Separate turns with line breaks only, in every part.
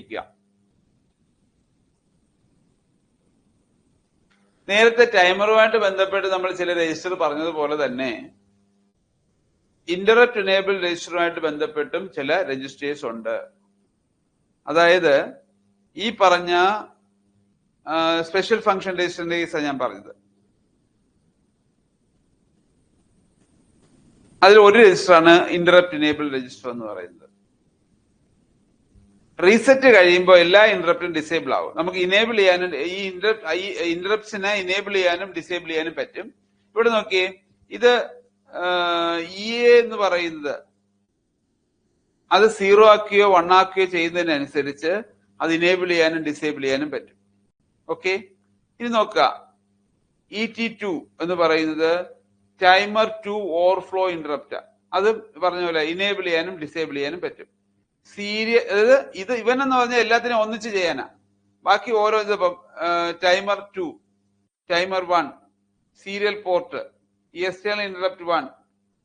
ശ്രദ്ധിക്കുക. നേരത്തെ ടൈമറുമായിട്ട് ബന്ധപ്പെട്ട് നമ്മൾ ചില രജിസ്റ്റർ പറഞ്ഞതുപോലെ തന്നെ ഇന്ററപ്റ്റ് എനേബിൾ രജിസ്റ്ററുമായിട്ട് ബന്ധപ്പെട്ടും ചില രജിസ്റ്റേഴ്സ് ഉണ്ട്. അതായത് ഈ പറഞ്ഞ സ്പെഷ്യൽ ഫംഗ്ഷൻ രജിസ്റ്ററിന്റെ കേസാണ് ഞാൻ പറഞ്ഞത്. അതിൽ ഒരു രജിസ്റ്ററാണ് ഇന്ററപ്റ്റ് എനേബിൾ രജിസ്റ്റർ എന്ന് പറയുന്നത്. റീസെറ്റ് കഴിയുമ്പോൾ എല്ലാ ഇന്ററപ്റ്റും ഡിസേബിൾ ആവും. നമുക്ക് ഇനേബിൾ ചെയ്യാനും ഈ ഇന്ററപ്റ്റ്സിനെ ഇനേബിൾ ചെയ്യാനും ഡിസേബിൾ ചെയ്യാനും പറ്റും. ഇവിടെ നോക്കിയേ, ഇത് EA എന്ന് പറയുന്നത് അത് 0 ആക്കുകയോ 1 ആക്കുകയോ ചെയ്യുന്നതിനനുസരിച്ച് അത് ഇനേബിൾ ചെയ്യാനും ഡിസേബിൾ ചെയ്യാനും പറ്റും. ഓക്കെ, ഇനി നോക്കുക, ET2 എന്ന് പറയുന്നത് ടൈമർ 2 ഓവർഫ്ലോ ഇന്ററപ്റ്റ്. അത് പറഞ്ഞ പോലെ ഇനേബിൾ ചെയ്യാനും ഡിസേബിൾ ചെയ്യാനും പറ്റും. അതായത് ഇത് ഇവൻ എന്ന് പറഞ്ഞാൽ എല്ലാത്തിനും ഒന്നിച്ച് ചെയ്യാനാ. ബാക്കി ഓരോ ഇതിപ്പം timer 2, timer 1, serial port, external interrupt 1,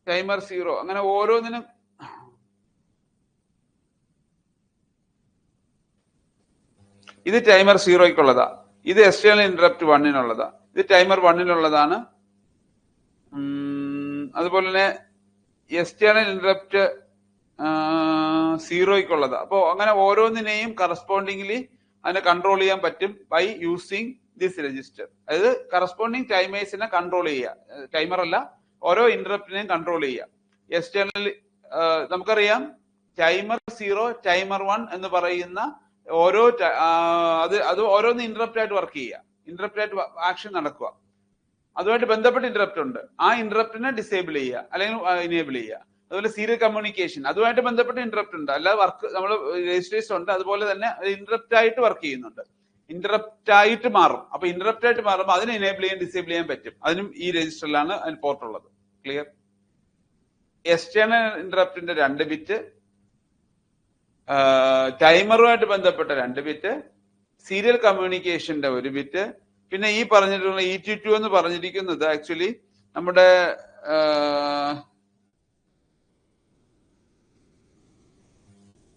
timer 0, അങ്ങനെ ഓരോന്നിനും ഇത് ടൈമർ 0ക്കുള്ളതാ, ഇത് എക്സ്റ്റേണൽ ഇന്ററപ്റ്റ് 1നുള്ളതാ, ഇത് ടൈമർ 1നുള്ളതാണ്. അതുപോലെ തന്നെ എക്സ്റ്റേണൽ ഇന്ററപ്റ്റ് 0ക്കുള്ളതാ. അപ്പോ അങ്ങനെ ഓരോന്നിനെയും കറസ്പോണ്ടിംഗ്ലി അതിനെ കൺട്രോൾ ചെയ്യാൻ പറ്റും ബൈ യൂസിങ് ദിസ് രജിസ്റ്റർ. അതായത് കറസ്പോണ്ടിങ് ടൈമേഴ്സിനെ കൺട്രോൾ ചെയ്യുക, ടൈമർ അല്ല, ഓരോ ഇന്ററപ്റ്റിനെയും കൺട്രോൾ ചെയ്യുക. എക്സ്റ്റേണൽ നമുക്കറിയാം ടൈമർ 0, ടൈമർ 1 എന്ന് പറയുന്ന ഓരോ അത് ഓരോന്ന് ഇന്ററപ്റ്റ് ആയിട്ട് വർക്ക് ചെയ്യുക, ഇന്ററപ്റ്റ് ആയിട്ട് ആക്ഷൻ നടക്കുക. അതുമായിട്ട് ബന്ധപ്പെട്ട ഇന്ററപ്റ്റ് ഉണ്ട്, ആ ഇന്ററപ്റ്റിനെ ഡിസേബിൾ ചെയ്യുക അല്ലെങ്കിൽ ഇനേബിൾ ചെയ്യുക. അതുപോലെ സീരിയൽ കമ്മ്യൂണിക്കേഷൻ, അതുമായിട്ട് ബന്ധപ്പെട്ട ഇന്ററപ്റ്റ് ഉണ്ട്, അല്ലാതെ വർക്ക് നമ്മൾ രജിസ്റ്റേഴ്സ് ഉണ്ട്, അതുപോലെ തന്നെ ഇന്ററപ്റ്റ് ആയിട്ട് വർക്ക് ചെയ്യുന്നുണ്ട്, ഇന്ററപ്റ്റ് ആയിട്ട് മാറും. അപ്പൊ ഇന്ററപ്റ്റ് ആയിട്ട് മാറുമ്പോൾ അതിനെ ഇനേബിൾ ചെയ്യാൻ ഡിസേബിൾ ചെയ്യാൻ പറ്റും. അതിനും ഈ രജിസ്റ്ററിലാണ് അതിന് പോർട്ട് ഉള്ളത്. ക്ലിയർ? എക്സ്റ്റേണൽ ഇന്ററപ്റ്റിന്റെ 2 ബിറ്റ്, ടൈമറുമായിട്ട് ബന്ധപ്പെട്ട 2 ബിറ്റ്, സീരിയൽ കമ്മ്യൂണിക്കേഷന്റെ 1 ബിറ്റ്, പിന്നെ ഈ പറഞ്ഞിട്ടുള്ള ET2 എന്ന് പറഞ്ഞിരിക്കുന്നത് ആക്ച്വലി നമ്മുടെ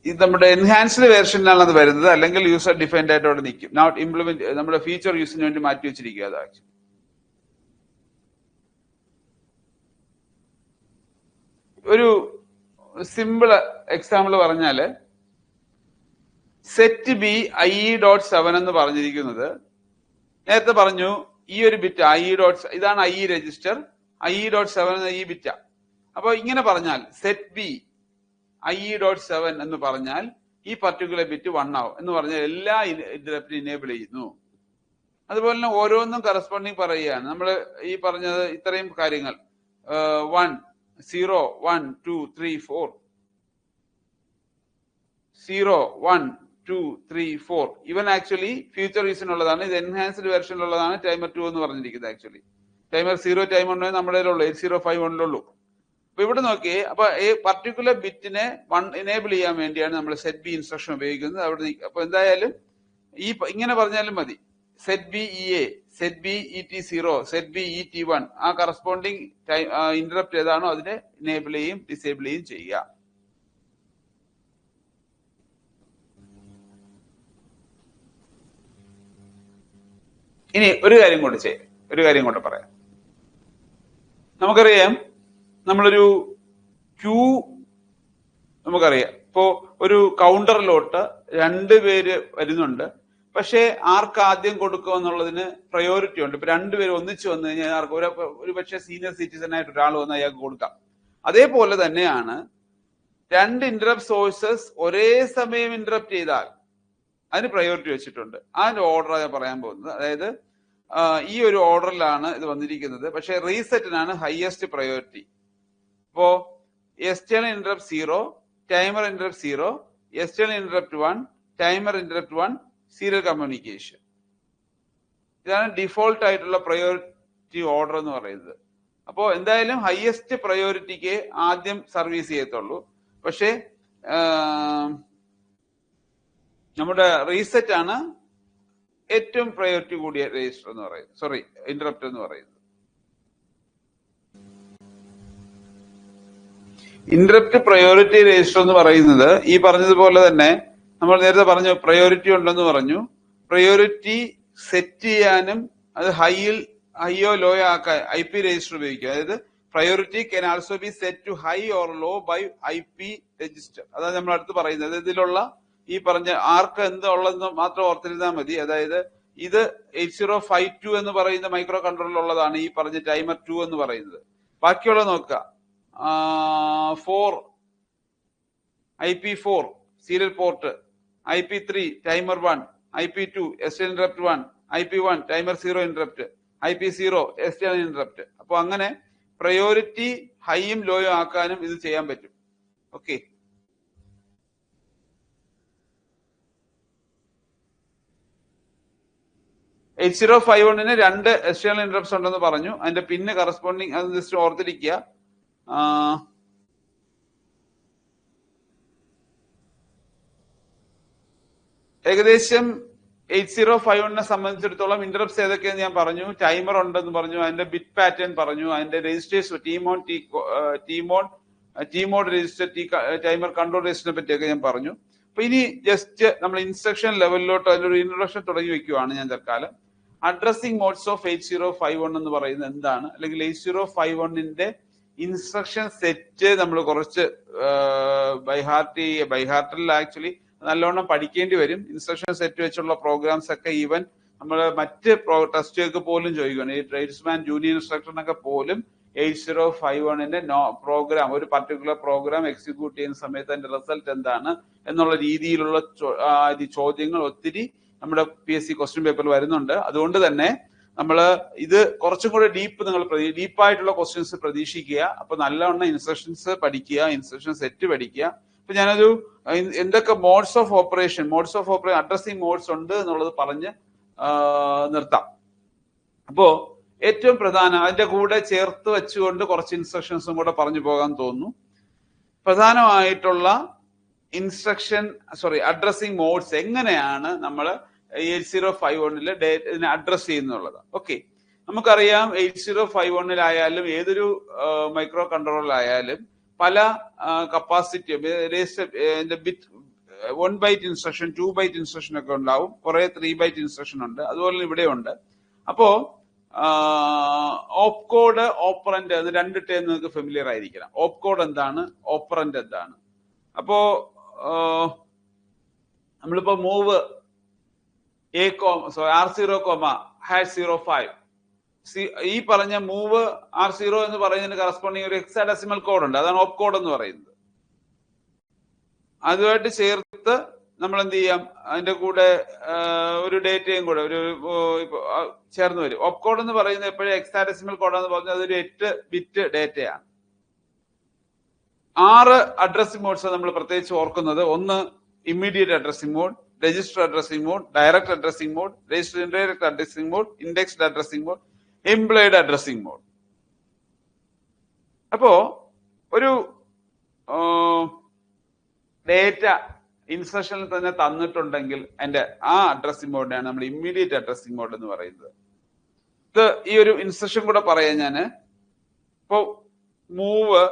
ഇത് നമ്മുടെ എൻഹാൻസ്ഡ് വേർഷനിലാണ് അത് വരുന്നത്, അല്ലെങ്കിൽ യൂസർ ഡിഫൈൻഡ് ആയിട്ട് അവിടെ നിൽക്കും. നോട്ട് ഇംപ്ലിമെന്റ്, നമ്മുടെ ഫീച്ചർ യൂസിന് വേണ്ടി മാറ്റി വെച്ചിരിക്കുക. അത് ആക്ച്വലി ഒരു സിമ്പിൾ എക്സാമ്പിൾ പറഞ്ഞാല് സെറ്റ് ബി IE.7 എന്ന് പറഞ്ഞിരിക്കുന്നത്, നേരത്തെ പറഞ്ഞു ഈ ഒരു ബിറ്റ് IE. ഇതാണ് IE രജിസ്റ്റർ, IE.7 എന്ന ഈ ബിറ്റാ. അപ്പൊ ഇങ്ങനെ പറഞ്ഞാൽ സെറ്റ് ബി IE.7 എന്ന് പറഞ്ഞാൽ ഈ പർട്ടിക്കുലർ ബിറ്റ് 1 ആവും എന്ന് പറഞ്ഞാൽ എല്ലാ ഇന്ററപ്റ്റും ഇനേബിൾ ചെയ്യുന്നു. അതുപോലെ തന്നെ ഓരോന്നും കറസ്പോണ്ടിങ് പറയുകയാണ്. നമ്മൾ ഈ പറഞ്ഞത് ഇത്രയും കാര്യങ്ങൾ 1, 0, 1, 2, 3, 4, 0, 1, 2, 3, 4. ഇവൻ ആക്ച്വലി ഫ്യൂച്ചർ യൂസിനുള്ളതാണ്, ഇത് എൻഹാൻസ്ഡ് വെർഷനിലുള്ളതാണ് ടൈമർ 2 എന്ന് പറഞ്ഞിരിക്കുന്നത്. ആക്ച്വലി ടൈമർ 0, ടൈമർ 1 നമ്മുടെ കയ്യിലുള്ളൂ, 8051 അപ്പൊ ഇവിടെ നോക്കിയേ, അപ്പൊ ഈ പർട്ടിക്കുലർ ബിറ്റിനെ എനേബിൾ ചെയ്യാൻ വേണ്ടിയാണ് നമ്മൾ സെറ്റ് ബി ഇൻസ്ട്രക്ഷൻ ഉപയോഗിക്കുന്നത്. അവിടെ അപ്പൊ എന്തായാലും ഈ ഇങ്ങനെ പറഞ്ഞാലും മതി, set B EA, set B ET0, set B ET1, ആ കറസ്പോണ്ടിങ് ഇന്ററപ്റ്റ് ഏതാണോ അതിനെ എനേബിൾ ചെയ്യും ഡിസേബിൾ ചെയ്യും ചെയ്യുക. ഇനി ഒരു കാര്യം കൊണ്ട് പറയാം. നമുക്കറിയാം, നമ്മളൊരു ക്യൂ നമുക്കറിയാം. ഇപ്പോ ഒരു കൗണ്ടറിലോട്ട് 2 പേര് വരുന്നുണ്ട്, പക്ഷെ ആർക്ക് ആദ്യം കൊടുക്കുക എന്നുള്ളതിന് പ്രയോറിറ്റി ഉണ്ട്. ഇപ്പൊ 2 പേര് ഒന്നിച്ചു വന്നു കഴിഞ്ഞാൽ ആർക്ക് ഒരു പക്ഷേ സീനിയർ സിറ്റിസൺ ആയിട്ട് ഒരാൾ വന്ന് അയാൾക്ക് കൊടുക്കാം. അതേപോലെ തന്നെയാണ് 2 ഇന്ററപ്റ്റ് സോഴ്സസ് ഒരേ സമയം ഇന്ററപ്റ്റ് ചെയ്താൽ അതിന് പ്രയോറിറ്റി വെച്ചിട്ടുണ്ട്. അതിന്റെ ഓർഡർ ഞാൻ പറയാൻ പോകുന്നത്. അതായത് ഈ ഒരു ഓർഡറിലാണ് ഇത് വന്നിരിക്കുന്നത്, പക്ഷെ റീസെറ്റിനാണ് ഹയസ്റ്റ് പ്രയോറിറ്റി. ഇപ്പോ external interrupt 0, timer interrupt 0, external interrupt 1, timer interrupt 1, serial communication. ഇതാണ് ഡിഫോൾട്ട് ആയിട്ടുള്ള പ്രയോറിറ്റി ഓർഡർ എന്ന് പറയുന്നത്. അപ്പോ എന്തായാലും ഹയസ്റ്റ് പ്രയോറിറ്റിക്ക് ആദ്യം സർവീസ് ചെയ്യത്തുള്ളൂ. പക്ഷേ നമ്മുടെ റീസെറ്റ് ആണ് ഏറ്റവും പ്രയോറിറ്റി കൂടിയ രജിസ്റ്റർ എന്ന് പറയുന്നത്, ഇന്ററപ്റ്റ് എന്ന് പറയുന്നത്. ഇന്ററപ്റ്റ് പ്രയോറിറ്റി രജിസ്റ്റർ എന്ന് പറയുന്നത് ഈ പറഞ്ഞതുപോലെ തന്നെ നമ്മൾ നേരത്തെ പറഞ്ഞു പ്രയോറിറ്റി ഉണ്ടെന്ന് പറഞ്ഞു. പ്രയോറിറ്റി സെറ്റ് ചെയ്യാനും അത് ഹൈയോ ലോയോ ആക്കാൻ IP രജിസ്റ്റർ ഉപയോഗിക്കും. അതായത് priority can also be set to high or low by IP register. അതാണ് നമ്മൾ അടുത്ത് പറയുന്നത്. ഇതിലുള്ള ഈ പറഞ്ഞ ആർക്ക് എന്താ ഉള്ളതെന്ന് മാത്രം ഓർത്തിരുന്നാൽ മതി. അതായത് ഇത് 8052 എന്ന് പറയുന്ന മൈക്രോ കൺട്രോളിലുള്ളതാണ് ഈ പറഞ്ഞ ടൈമർ 2 എന്ന് പറയുന്നത്. ബാക്കിയുള്ള നോക്കുക. 4 IP4 serial port, IP3 timer 1, IP2 STL interrupt 1, IP1 timer 0 interrupt, IP0 STL interrupt. അപ്പൊ അങ്ങനെ പ്രയോറിറ്റി ഹൈയും ലോയും ആക്കാനും ഇത് ചെയ്യാൻ പറ്റും. ഓക്കെ, ന് 2 STL interrupts ഉണ്ടെന്ന് പറഞ്ഞു. അതിന്റെ പിന്നെ കറസ്പോണ്ടിങ് അത് ജസ്റ്റ് ഓർത്തിരിക്കുക. ഏകദേശം 8051 സംബന്ധിച്ചിടത്തോളം ഇന്ററപ്റ്റ്സ് ഏതൊക്കെയെന്ന് ഞാൻ പറഞ്ഞു. ടൈമർ ഉണ്ടെന്ന് പറഞ്ഞു, അതിന്റെ ബിറ്റ് പാറ്റേൺ പറഞ്ഞു, അതിന്റെ രജിസ്റ്റേഴ്സ് ടീമോഡ് രജിസ്റ്റർ, ടൈമർ കൺട്രോൾ രജിസ്റ്ററിനെ പറ്റിയൊക്കെ ഞാൻ പറഞ്ഞു. അപ്പൊ ഇനി ജസ്റ്റ് നമ്മൾ ഇൻസ്ട്രക്ഷൻ ലെവലിലോട്ട് അതിലൊരു ഇൻട്രൊഡക്ഷൻ തുടങ്ങി വെക്കുവാണ് ഞാൻ തൽക്കാലം. അഡ്രസ്സിംഗ് മോഡ്സ് ഓഫ് 8051 എന്ന് പറയുന്നത് എന്താണ്, അല്ലെങ്കിൽ 8051ന്റെ ഇൻസ്ട്രക്ഷൻ സെറ്റ് നമ്മൾ കുറച്ച് ബൈഹാർട്ടിൽ ആക്ച്വലി നല്ലോണം പഠിക്കേണ്ടി വരും. ഇൻസ്ട്രക്ഷൻ സെറ്റ് വെച്ചുള്ള പ്രോഗ്രാംസ് ഒക്കെ ഈവൻ നമ്മൾ മറ്റ് ടെസ്റ്റുകൾക്ക് പോലും ചോദിക്കുകയാണ്. ഈ ട്രേഡ്സ്മാൻ ജൂനിയർ ഇൻസ്ട്രക്ടറിനൊക്കെ പോലും 8051ന്റെ പ്രോഗ്രാം, ഒരു പർട്ടിക്കുലർ പ്രോഗ്രാം എക്സിക്യൂട്ട് ചെയ്യുന്ന സമയത്ത് അതിന്റെ റിസൾട്ട് എന്താണ് എന്നുള്ള രീതിയിലുള്ള ചോദ്യങ്ങൾ ഒത്തിരി നമ്മുടെ PSC ക്വസ്റ്റ്യൻ പേപ്പറിൽ വരുന്നുണ്ട്. അതുകൊണ്ട് തന്നെ നമ്മൾ ഇത് കുറച്ചും കൂടെ ഡീപ്പായിട്ടുള്ള ക്വസ്റ്റ്യൻസ് പ്രതീക്ഷിക്കുക. അപ്പൊ നല്ലവണ്ണം ഇൻസ്ട്രക്ഷൻസ് പഠിക്കുക, ഇൻസ്ട്രക്ഷൻ സെറ്റ് പഠിക്കുക. അപ്പൊ ഞാനൊരു എന്തൊക്കെ modes of operation addressing modes ഉണ്ട് എന്നുള്ളത് പറഞ്ഞ് നിർത്താം. അപ്പോ ഏറ്റവും പ്രധാനം അതിന്റെ കൂടെ ചേർത്ത് വെച്ചുകൊണ്ട് കുറച്ച് ഇൻസ്ട്രക്ഷൻസും കൂടെ പറഞ്ഞു പോകാൻ തോന്നുന്നു. പ്രധാനമായിട്ടുള്ള അഡ്രസ്സിംഗ് മോഡ്സ് എങ്ങനെയാണ് നമ്മൾ 8051 ഇതിനെ അഡ്രസ് ചെയ്യുന്നുള്ളത്. ഓക്കെ, നമുക്കറിയാം 8051 ഏതൊരു മൈക്രോ കൺട്രോളറിലായാലും പല capacity bit 1 byte instruction, 2 byte instruction ഒക്കെ ഉണ്ടാവും, കുറെ 3 ബൈറ്റ് ഇൻസ്ട്രക്ഷൻ ഉണ്ട്. അതുപോലെ ഇവിടെ ഉണ്ട്. അപ്പോ ഓപ്കോഡ്, ഓപ്പറന്റ് എന്ന് 2 ടേം നിങ്ങൾക്ക് ഫെമിലിയർ ആയിരിക്കണം. ഓപ്കോഡ് എന്താണ്, ഓപ്പറന്റ് എന്താണ്. അപ്പോ നമ്മളിപ്പോ മൂവ് R0,05 ഈ പറഞ്ഞ മൂവ് R0 എന്ന് പറയുന്നതിന് കറസ്പോണ്ടിങ് ഒരു ഹെക്സാഡെസിമൽ കോഡ് ഉണ്ട്. അതാണ് ഓപ്പ് കോഡ് എന്ന് പറയുന്നത്. അതുമായിട്ട് ചേർത്ത് നമ്മൾ എന്ത് ചെയ്യാം, അതിന്റെ കൂടെ ഒരു ഡേറ്റയും കൂടെ ചേർന്ന് വരും. ഓപ്പ് കോഡ് എന്ന് പറയുന്നത് എപ്പോഴും ഹെക്സാഡെസിമൽ കോഡാന്ന് പറഞ്ഞാൽ അതൊരു 8 ബിറ്റ് ഡേറ്റയാണ്. 6 അഡ്രസ്സിംഗ് മോഡ്സ് നമ്മൾ പ്രത്യേകിച്ച് ഓർക്കുന്നത്. ഒന്ന് immediate addressing mode, register addressing mode, direct addressing mode, register indirect addressing mode, indexed addressing mode, employed addressing mode. അപ്പോ ഒരു ഡേറ്റ ഇൻസ്ട്രക്ഷനിൽ തന്നെ തന്നിട്ടുണ്ടെങ്കിൽ അതിന്റെ ആ അഡ്രസ്സിംഗ് മോഡിനെയാണ് നമ്മൾ ഇമ്മീഡിയറ്റ് അഡ്രസ്സിംഗ് മോഡ് എന്ന് പറയുന്നത്. ഇത് ഈ ഒരു ഇൻസ്ട്രക്ഷൻ കൂടെ പറയാം ഞാന്. ഇപ്പോ മൂവ്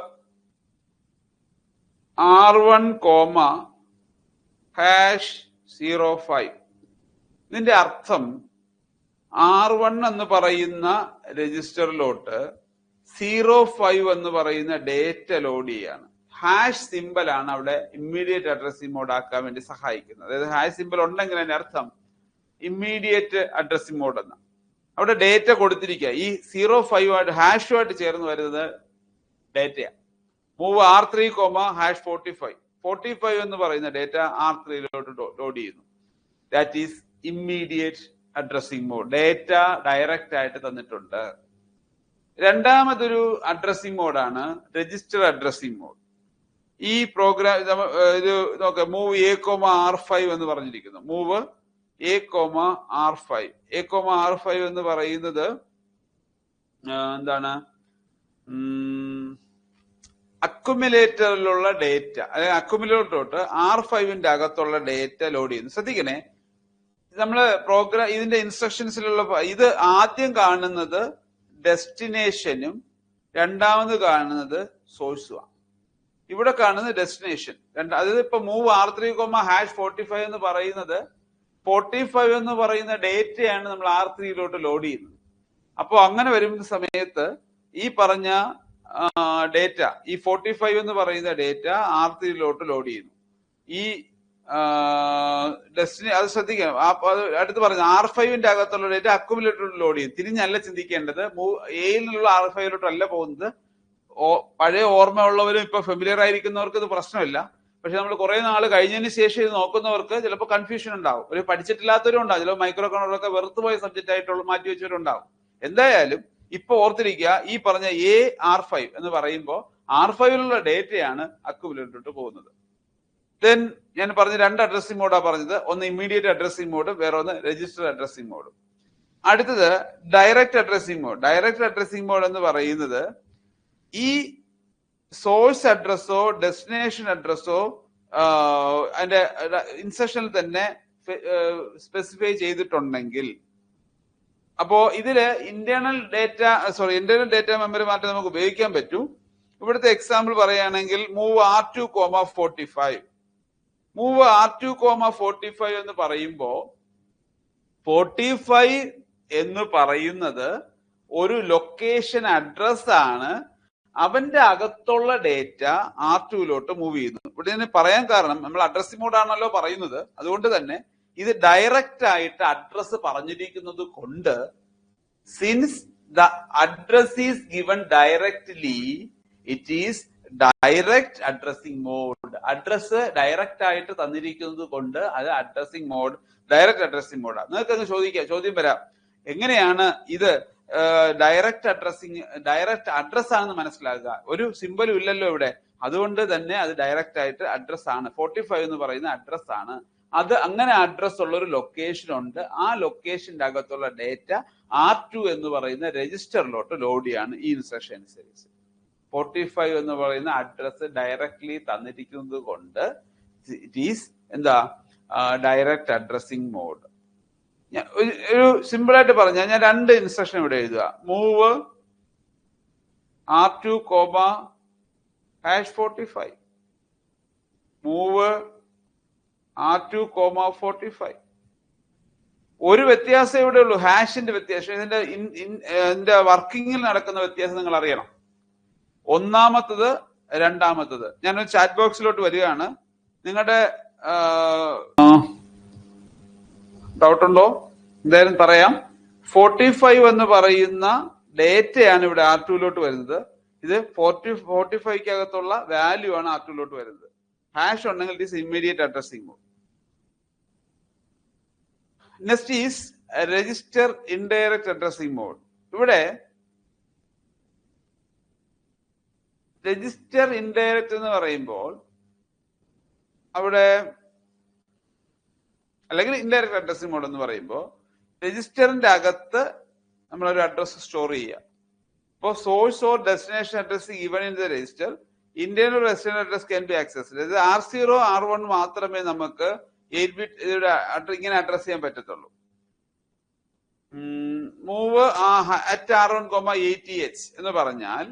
R1,05. ഇതിന്റെ അർത്ഥം R1 എന്ന് പറയുന്ന രജിസ്റ്ററിലോട്ട് 05 എന്ന് പറയുന്ന ഡേറ്റ ലോഡ് ചെയ്യാണ്. ഹാഷ് സിമ്പൽ ആണ് അവിടെ ഇമ്മീഡിയറ്റ് അഡ്രസ്സിംഗ് മോഡ് ആക്കാൻ വേണ്ടി സഹായിക്കുന്നത്. അതായത് ഹാഷ് സിമ്പൽ ഉണ്ടെങ്കിൽ അതിന്റെ അർത്ഥം ഇമ്മീഡിയറ്റ് അഡ്രസ്സിംഗ് മോഡ് എന്ന്. അവിടെ ഡേറ്റ കൊടുത്തിരിക്കുക. ഈ 05 ആയിട്ട് ഹാഷുമായിട്ട് ചേർന്ന് വരുന്നത് ഡേറ്റയാണ്. Move R3,45. 45 എന്ന് പറയുന്ന ഡേറ്റ R3ലോട്ട് ലോഡ് ചെയ്യുന്നു. That is immediate addressing mode. Data direct ആയിട്ട് തന്നിട്ടുണ്ട്. രണ്ടാമതൊരു അഡ്രസ്സിംഗ് മോഡാണ് രജിസ്റ്റർ അഡ്രസ്സിംഗ് മോഡ്. ഈ പ്രോഗ്രാം ഇത് നോക്കാം. മൂവ് A,R5 എന്ന് പറഞ്ഞിരിക്കുന്നു. Move A,R5. A,R5 എന്ന് പറയുന്നത് എന്താണ്, അക്യുമുലേറ്ററിലുള്ള ഡേറ്റ, അതായത് അക്യുമുലേറ്ററിലോട്ട് R5ന്റെ അകത്തുള്ള ഡേറ്റ ലോഡ് ചെയ്യുന്നു. ശ്രദ്ധിക്കണേ, നമ്മള് പ്രോഗ്രാം ഇതിന്റെ ഇൻസ്ട്രക്ഷൻസിലുള്ള ഇത് ആദ്യം കാണുന്നത് ഡെസ്റ്റിനേഷനും രണ്ടാമത് കാണുന്നത് സോഴ്സുമാണ്. ഇവിടെ കാണുന്നത് ഡെസ്റ്റിനേഷൻ. അതായത് ഇപ്പൊ മൂവ് R3, #45 എന്ന് പറയുന്നത് 45 എന്ന് പറയുന്ന ഡേറ്റയാണ് നമ്മൾ R3 ലോഡ് ചെയ്യുന്നത്. അപ്പോൾ അങ്ങനെ വരുന്ന സമയത്ത് ഈ പറഞ്ഞ ഡേറ്റ, ഈ 45 എന്ന് പറയുന്ന ഡേറ്റ R3 ലോഡ് ചെയ്യുന്നു. ഈ ഡെസ്റ്റിനി അത് ശ്രദ്ധിക്കാം. അടുത്ത് പറഞ്ഞ R5 അകത്തുള്ള ഡേറ്റ അക്യുമുലേറ്ററിലോട്ട് ലോഡ് ചെയ്യും. തിരിഞ്ഞല്ല ചിന്തിക്കേണ്ടത്. എയിൽ നിന്നുള്ള R5 അല്ല പോകുന്നത്. പഴയ ഓർമ്മ ഉള്ളവരും ഇപ്പൊ ഫെമിലിയർ ആയിരിക്കുന്നവർക്ക് ഇത് പ്രശ്നമില്ല. പക്ഷെ നമ്മൾ കുറെ നാൾ കഴിഞ്ഞതിന് ശേഷം ഇത് നോക്കുന്നവർക്ക് ചിലപ്പോൾ കൺഫ്യൂഷൻ ഉണ്ടാവും. ഒരു പഠിച്ചിട്ടില്ലാത്തവരും ഉണ്ടാവും. ചിലപ്പോൾ മൈക്രോ കൺട്രോളറൊക്കെ വെറുത്തുപോയ സബ്ജക്റ്റ് ആയിട്ടുള്ള മാറ്റി വെച്ചവരുണ്ടാവും. എന്തായാലും ഇപ്പൊ ഓർത്തിരിക്കുക, ഈ പറഞ്ഞ R5 എന്ന് പറയുമ്പോൾ R5 ഡേറ്റയാണ് അക്യുമുലേറ്ററിലോട്ട് പോകുന്നത്. ദെൻ ഞാൻ പറഞ്ഞ 2 അഡ്രസ്സിംഗ് മോഡാ പറഞ്ഞത്. ഒന്ന് ഇമ്മീഡിയറ്റ് അഡ്രസ്സിംഗ് മോഡ്, വേറെ ഒന്ന് രജിസ്റ്റർ അഡ്രസ്സിംഗ് മോഡ്. അടുത്തത് direct addressing mode. Direct addressing mode എന്ന് പറയുന്നത് ഈ സോഴ്സ് അഡ്രസ്സോ ഡെസ്റ്റിനേഷൻ അഡ്രസ്സോ അതിന്റെ ഇൻസെക്ഷനിൽ തന്നെ സ്പെസിഫൈ ചെയ്തിട്ടുണ്ടെങ്കിൽ, അപ്പോ ഇതില് ഇന്റേണൽ ഡേറ്റ മെമ്മറി മാറ്റം നമുക്ക് ഉപയോഗിക്കാൻ പറ്റും. ഇവിടുത്തെ എക്സാമ്പിൾ പറയുകയാണെങ്കിൽ മൂവ് R2, 45. മൂവ് R2, 45 എന്ന് പറയുമ്പോ 45 എന്ന് പറയുന്നത് ഒരു ലൊക്കേഷൻ അഡ്രസ് ആണ്. അവന്റെ അകത്തുള്ള ഡേറ്റ R2 മൂവ് ചെയ്യുന്നു. ഇവിടെ ഞാൻ പറയാൻ കാരണം, നമ്മൾ അഡ്രസ്സിംഗ് മോഡാണല്ലോ പറയുന്നത്, അതുകൊണ്ട് തന്നെ ഇത് ഡയറക്റ്റ് ആയിട്ട് അഡ്രസ് പറഞ്ഞിരിക്കുന്നത് കൊണ്ട്, since the address is given directly, it is direct addressing mode. Address direct ആയിട്ട് തന്നിരിക്കുന്നത് കൊണ്ട് അത് അഡ്രസ്സിംഗ് മോഡ്, ഡയറക്റ്റ് അഡ്രസ്സിംഗ് മോഡാണ്. നിങ്ങൾക്ക് അങ്ങ് ചോദ്യം വരാം, എങ്ങനെയാണ് ഇത് ഡയറക്റ്റ് അഡ്രസ് ആണെന്ന് മനസ്സിലാക്കുക? ഒരു സിമ്പലും ഇല്ലല്ലോ ഇവിടെ, അതുകൊണ്ട് തന്നെ അത് ഡയറക്റ്റ് ആയിട്ട് അഡ്രസ് ആണ്. 45 എന്ന് പറയുന്ന അഡ്രസ് ആണ്. അത് അങ്ങനെ അഡ്രസ് ഉള്ള ഒരു ലൊക്കേഷൻ ഉണ്ട്. ആ ലൊക്കേഷന്റെ അകത്തുള്ള ഡേറ്റ R2 എന്ന് പറയുന്ന രജിസ്റ്ററിലോട്ട് ലോഡ് ചെയ്യാണ് ഈ ഇൻസ്ട്രക്ഷൻ അനുസരിച്ച്. 45 എന്ന് പറയുന്ന അഡ്രസ് ഡയറക്ട്ലി തന്നിരിക്കുന്നത് കൊണ്ട് ഇറ്റ് ഈസ് എന്താ ഡയറക്റ്റ് അഡ്രസ്സിംഗ് മോഡ്. ഒരു സിമ്പിൾ ആയിട്ട് പറഞ്ഞാൽ ഞാൻ 2 ഇൻസ്ട്രക്ഷൻ ഇവിടെ എഴുതുക. Move R2, #45. Move R2, 45. ഒരു വ്യത്യാസം ഇവിടെ ഉള്ളൂ, ഹാഷിന്റെ വ്യത്യാസം. ഇതിന്റെ വർക്കിങ്ങിൽ നടക്കുന്ന വ്യത്യാസം നിങ്ങൾ അറിയണം. ഒന്നാമത്തത്, രണ്ടാമത്തത്. ഞാനൊരു ചാറ്റ് ബോക്സിലോട്ട് വരികയാണ്. നിങ്ങളുടെ ഡൗട്ട് ഉണ്ടോ? എന്തായാലും പറയാം. 45 എന്ന് പറയുന്ന ഡേറ്റയാണ് ഇവിടെ R2 വരുന്നത്. ഇത് 45 അകത്തുള്ള വാല്യൂ ആണ് R2 വരുന്നത്. ഹാഷ് ഉണ്ടെങ്കിൽ it is immediate addressing mode. Next is register indirect addressing mode. ഇവിടെ രജിസ്റ്റർ ഇൻഡയറക്റ്റ് എന്ന് പറയുമ്പോൾ അവിടെ, അല്ലെങ്കിൽ ഇൻഡയറക്റ്റ് അഡ്രസ്സിംഗ് മോഡ് എന്ന് പറയുമ്പോൾ രജിസ്റ്ററിന്റെ അകത്ത് നമ്മളൊരു അഡ്രസ് സ്റ്റോർ ചെയ്യുക. ഇപ്പോൾ source or destination address even in the register, internal resident address can be access. അതായത് R0, R1 മാത്രമേ നമുക്ക് 8 ബിറ്റ് ഇങ്ങനെ അഡ്രസ് ചെയ്യാൻ പറ്റത്തുള്ളൂ. മൂവ് @R1, 80H എന്ന് പറഞ്ഞാൽ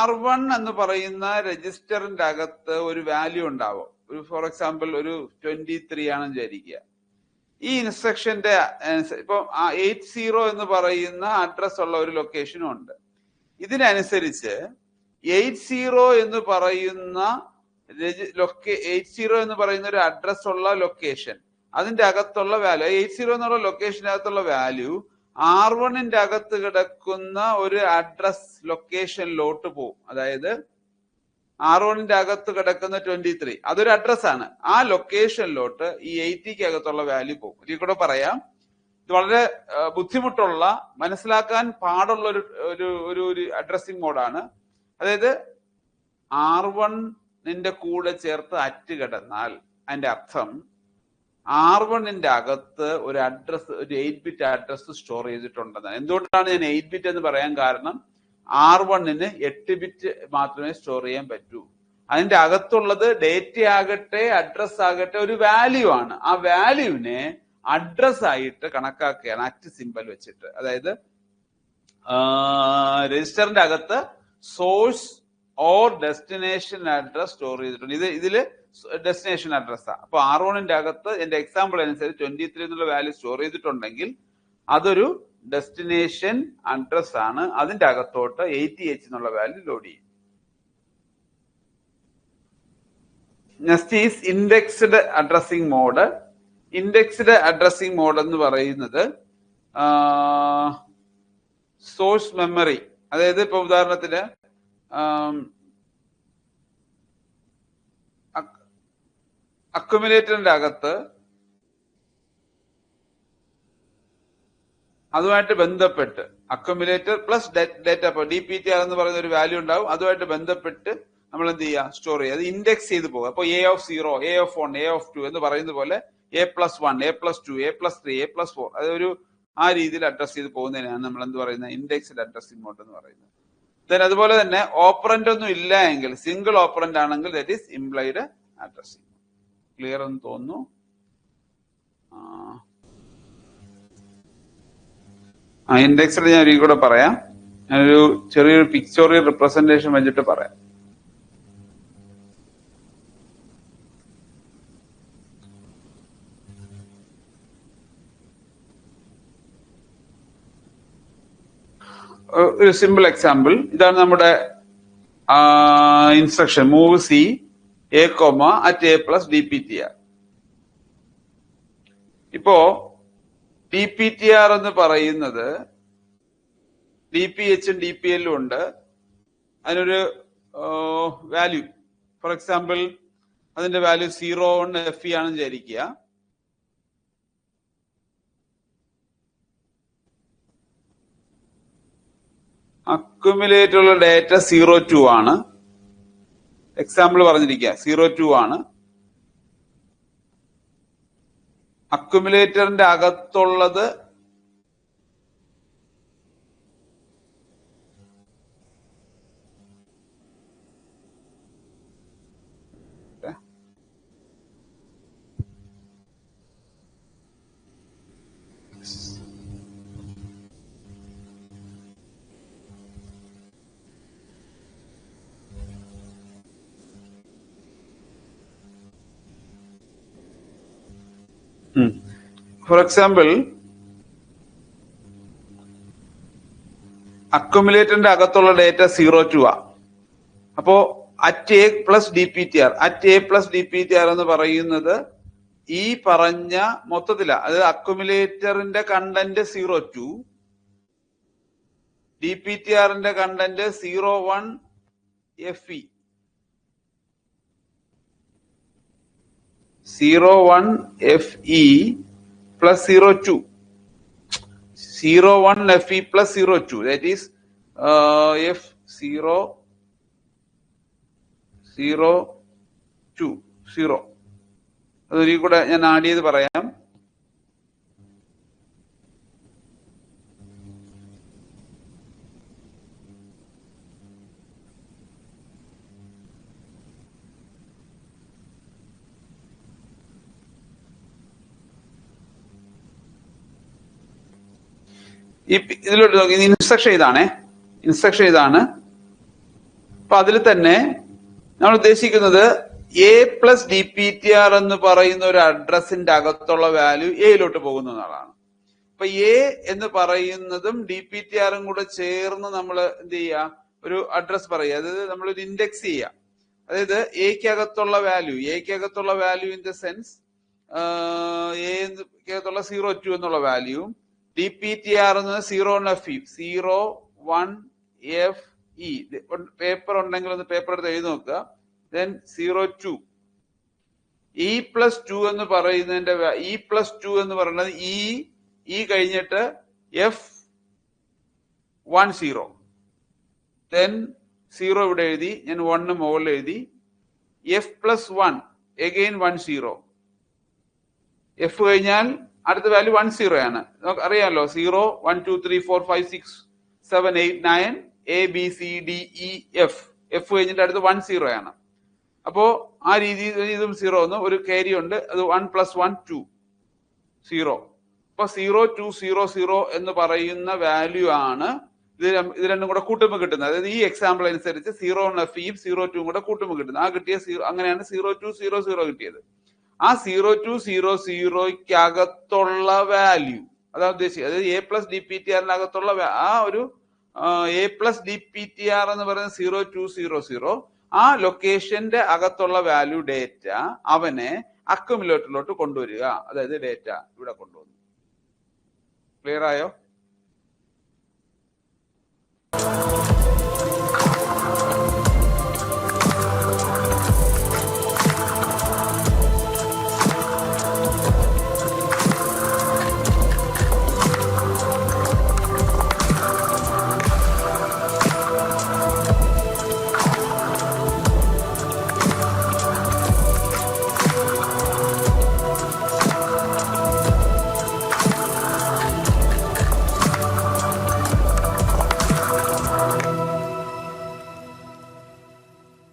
R1 എന്ന് പറയുന്ന രജിസ്റ്ററിന്റെ അകത്ത് ഒരു വാല്യൂ ഉണ്ടാവും. ഒരു ഫോർ എക്സാമ്പിൾ ഒരു 23 ആണെന്ന് വിചാരിക്കുക. ഈ ഇൻസ്ട്രക്ഷന്റെ ഇപ്പൊ 80 എന്ന് പറയുന്ന അഡ്രസ് ഉള്ള ഒരു ലൊക്കേഷനും ഉണ്ട്. ഇതിനനുസരിച്ച് 80 എന്ന് പറയുന്ന 80 എന്ന് പറയുന്ന ഒരു അഡ്രസ് ഉള്ള ലൊക്കേഷൻ, അതിന്റെ അകത്തുള്ള വാല്യൂ, 80 എന്നുള്ള ലൊക്കേഷന്റെ അകത്തുള്ള വാല്യൂ R1ന്റെ അകത്ത് കിടക്കുന്ന ഒരു അഡ്രസ് ലൊക്കേഷനിലോട്ട് പോകും. അതായത് R1ന്റെ അകത്ത് കിടക്കുന്ന 23 അതൊരു അഡ്രസ്സാണ്. ആ ലൊക്കേഷനിലോട്ട് ഈ 80ക്ക് അകത്തുള്ള വാല്യൂ പോകും. ഇതിൽ കൂടെ പറയാം, ഇത് വളരെ ബുദ്ധിമുട്ടുള്ള, മനസ്സിലാക്കാൻ പാടുള്ള ഒരു അഡ്രസ്സിംഗ് മോഡാണ്. അതായത് R1ന്റെ കൂടെ ചേർത്ത് അറ്റ് കിടന്നാൽ അതിന്റെ അർത്ഥം R1ന്റെ അകത്ത് ഒരു അഡ്രസ്, ഒരു 8 ബിറ്റ് അഡ്രസ് സ്റ്റോർ ചെയ്തിട്ടുണ്ടെന്നാണ്. എന്തുകൊണ്ടാണ് ഞാൻ 8 ബിറ്റ് എന്ന് പറയാൻ കാരണം, R1ന് 8 ബിറ്റ് മാത്രമേ സ്റ്റോർ ചെയ്യാൻ പറ്റൂ. അതിന്റെ അകത്തുള്ളത് ഡേറ്റ ആകട്ടെ അഡ്രസ് ആകട്ടെ ഒരു വാല്യൂ ആണ്. ആ വാല്യൂവിനെ അഡ്രസ് ആയിട്ട് കണക്കാക്കുകയാണ് അറ്റ് സിമ്പൽ വെച്ചിട്ട്. അതായത് രജിസ്റ്ററിന്റെ അകത്ത് source or destination address store ചെയ്തിട്ടുണ്ട്. ഇതില് ഡെസ്റ്റിനേഷൻ അഡ്രസ്സാണ്. അപ്പൊ R1ന്റെ അകത്ത് എന്റെ എക്സാമ്പിൾ അനുസരിച്ച് 23 എന്നുള്ള വാല്യൂ സ്റ്റോർ ചെയ്തിട്ടുണ്ടെങ്കിൽ അതൊരു ഡെസ്റ്റിനേഷൻ അഡ്രസ് ആണ്. അതിന്റെ അകത്തോട്ട് 80H എന്നുള്ള വാല്യൂ ലോഡ് ചെയ്യും. Next is indexed addressing mode. Indexed addressing mode എന്ന് പറയുന്നത് സോഴ്സ് മെമ്മറി, അതായത് ഇപ്പൊ ഉദാഹരണത്തിന് അക്യുമുലേറ്ററിന്റെ അകത്ത് അതുമായിട്ട് ബന്ധപ്പെട്ട് അക്യുമുലേറ്റർ പ്ലസ് ഡേറ്റ DPTR എന്ന് പറയുന്ന ഒരു വാല്യൂ ഉണ്ടാവും. അതുമായിട്ട് ബന്ധപ്പെട്ട് നമ്മൾ എന്ത് ചെയ്യുക, സ്റ്റോർ ചെയ്യുക. അത് ഇൻഡെക്സ് ചെയ്ത് പോകുക. അപ്പൊ A0, A1, A2 എന്ന് പറയുന്ന പോലെ A+1, A+2, A+3, A+4 അതൊരു ആ രീതിയിൽ അഡ്രസ് ചെയ്ത് പോകുന്നതിനാണ് നമ്മൾ എന്ത് പറയുന്നത്, ഇൻഡെക്സ്ഡ് അഡ്രസ്സിംഗ് മോഡ് എന്ന് പറയുന്നത്. ദെൻ അതുപോലെ തന്നെ ഓപ്പറന്റ് ഒന്നും ഇല്ല എങ്കിൽ, സിംഗിൾ ഓപ്പറന്റ് ആണെങ്കിൽ that is implied addressing. Clear എന്ന് തോന്നുന്നു. ഇൻഡെക്സ്ഡ് ഞാൻ ഒരിക്കൽ കൂടെ പറയാം. ഞാനൊരു ചെറിയൊരു പിക്ചോറിയൽ റിപ്രസെന്റേഷൻ വെച്ചിട്ട് പറയാം. ഒരു സിമ്പിൾ എക്സാമ്പിൾ ഇതാണ്. നമ്മുടെ instruction move C A, @A+DPTR. ഇപ്പോ DPTR എന്ന് പറയുന്നത് DPH ഉം DPL ഉം ഉണ്ട്. അതിനൊരു വാല്യൂ, ഫോർ എക്സാമ്പിൾ അതിന്റെ വാല്യൂ 01 FE ആണെന്ന് വിചാരിക്കുക. അക്യുമുലേറ്ററുള്ള ഡേറ്റ 02 ആണ്. എക്സാമ്പിൾ പറഞ്ഞിരിക്കുക 02 ആണ്. അക്യുമുലേറ്ററിന്റെ അകത്തുള്ളത് ഫോർ എക്സാമ്പിൾ അക്യുമുലേറ്ററിന്റെ അകത്തുള്ള ഡേറ്റ 02 ആ. അപ്പോ @A+DPTR @A+DPTR എന്ന് പറയുന്നത് ഈ പറഞ്ഞ മൊത്തത്തിലാ. അതായത് അക്യുമുലേറ്ററിന്റെ content 02, DPTRന്റെ content 01 FE 01 FE plus 02. 01 FE plus 02. That is F0 0 2 0. അതൊരു കൂടെ ഞാൻ ആഡ് ചെയ്ത് പറയാം. ഇതിലോട്ട് നോക്കി, ഇൻസ്ട്രക്ഷൻ ഇതാണ്. അപ്പൊ അതിൽ തന്നെ നമ്മൾ ഉദ്ദേശിക്കുന്നത് A+DPTR എന്ന് പറയുന്ന ഒരു അഡ്രസ്സിന്റെ അകത്തുള്ള വാല്യൂ എയിലോട്ട് പോകുന്ന ആളാണ്. അപ്പൊ A എന്ന് പറയുന്നതും DPTRും കൂടെ ചേർന്ന് നമ്മൾ എന്ത് ചെയ്യുക, ഒരു അഡ്രസ് പറയുക. അതായത് നമ്മളൊരു ഇൻഡെക്സ് ചെയ്യുക. അതായത് എക്കകത്തുള്ള വാല്യൂ ഇൻ ദ സെൻസ് എക്കകത്തുള്ള 02 എന്നുള്ള വാല്യൂവും DPTR എന്നത് 01 FE 01 FE. പേപ്പർ ഉണ്ടെങ്കിൽ ഒന്ന് പേപ്പർ എടുത്ത് എഴുതി നോക്കുക. ദെൻ 02 E+2 എന്ന് പറയുന്നതിന്റെ E+2 എന്ന് പറയുന്നത് E കഴിഞ്ഞിട്ട് F10, ദെൻ 0 ഇവിടെ എഴുതി, ഞാൻ 1 മുകളിൽ എഴുതി. F+1 again 10. F കഴിഞ്ഞാൽ അടുത്ത വാല്യൂ 10 ആണ്. നമുക്ക് അറിയാമല്ലോ 0 1 2 3 4 5 6 7 8 9 ABCDEF. F കഴിഞ്ഞിട്ട് അടുത്ത് 10 ആണ്. അപ്പോ ആ രീതിയിൽ ഇതും 0 ഒന്ന് ഒരു ക്യാരി ഉണ്ട്. അത് 1 + 1 2 0. അപ്പൊ 0 2 0 0 എന്ന് പറയുന്ന വാല്യൂ ആണ് ഇത് രണ്ടും കൂടെ കൂട്ടുമ്പോൾ കിട്ടുന്നത്. അതായത് ഈ എക്സാമ്പിൾ അനുസരിച്ച് 0 0 കൂടെ കൂട്ടുമ്പോൾ കിട്ടുന്നത്. ആ കിട്ടിയ അങ്ങനെയാണ് 0200 കിട്ടിയത്. ആ 0200 വാല്യൂ അതാ ഉദ്ദേശിച്ചത്. അതായത് A+DPTR ആ ഒരു A+DPTR എന്ന് പറയുന്നത് 0200 ആ ലൊക്കേഷന്റെ അകത്തുള്ള വാല്യൂ ഡേറ്റ അവനെ അക്യുമുലേറ്ററിലോട്ട് കൊണ്ടുവരിക. അതായത് ഡേറ്റ ഇവിടെ കൊണ്ടുവന്നു. ക്ലിയർ ആയോ?